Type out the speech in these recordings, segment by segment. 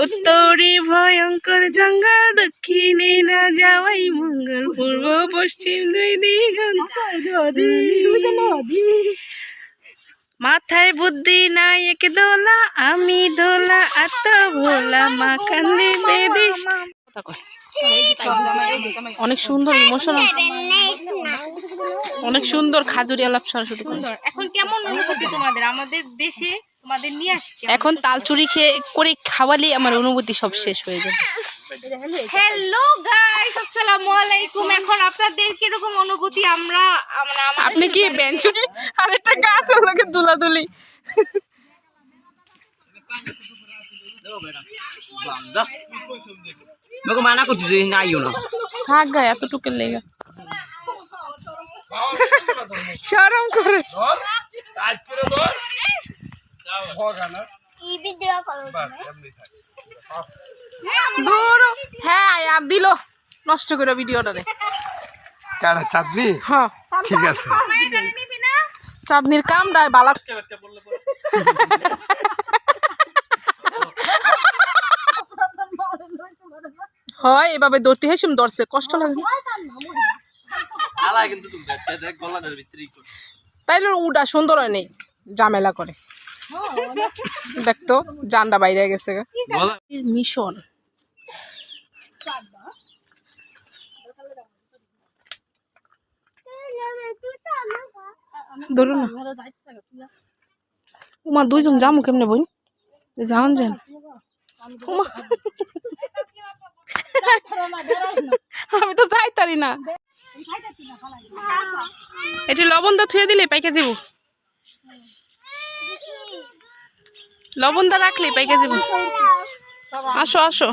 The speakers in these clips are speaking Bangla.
উত্তরে ভয়ঙ্কর জঙ্গল, দক্ষিণে না যাওয়াই মঙ্গল, পূর্ব পশ্চিম দুই দিগন্ত। মাথায় বুদ্ধি নাই এক দোলা, আমি দোলা এত ভোলা, মা কান্দে বেদিস। অনেক সুন্দর ইমোশনাল, অনেক সুন্দর খাজুরি আলাপ শুরু করে। এখন কেমন অনুভূতি তোমাদের আমাদের দেশে তোমাদের নিয়ে আসছে? এখন তালচুরি খেয়ে করে খাওয়ালে আমার অনুভূতি সব শেষ হয়ে যাবে। হ্যালো গাইস, আসসালামু আলাইকুম। এখন আপনাদের কিরকম অনুভূতি? আমরা আপনি কি বেঞ্চ আর একটা গাছ লাগে দুলাদুলি? মানা করছি যে আইও না, থাক গায়ে এতটুকুর লেগা শরম করে। হ্যাঁ আর দিল নষ্ট করে ভিডিওটা রে। কারা চাঁদনি? হ্যাঁ ঠিক আছে, চাঁদনির কামড়ায় বালা। হয় এভাবে ধরতে হেসুম ধরছে, কষ্ট লাগে তাইলে উডা সুন্দর হয় নেই, ঝামেলা করে। দেখতো জানটা বাইরে গেছে মিশন। ধরুন না উমা, দুইজন জামু কেমনে বই জান যান। আমি তো যাইতারি না, এটি লবণ দা থুয়ে দিলে পাইকে যাব, লবণ দা রাখলে পাইকে যাব। আসো আসো,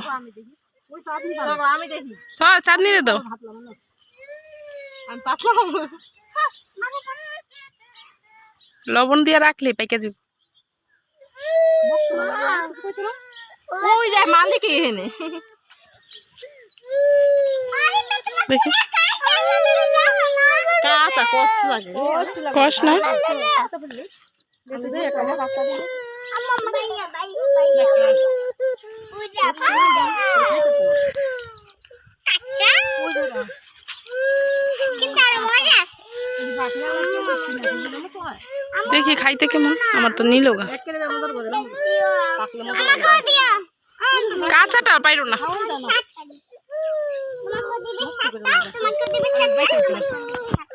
সর চাঁদনি রে দাও। লবণ দিয়ে রাখলে পাইকে যাব। ওই যে মালিক এখানে দেখি কাঁচা কষ্ট লাগে, কষ্ট না দেখি খাইতে কেমন। আমার তো নিল গা, কাঁচাটা পাইরো না।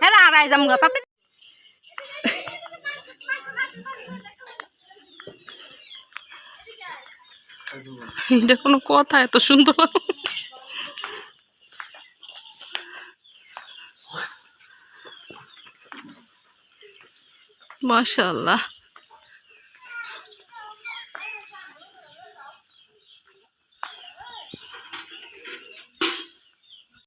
হ্যাঁ আড়াই যাম গা তাতে। এটা কোনো কথা? এত সুন্দর মাশাআল্লাহ।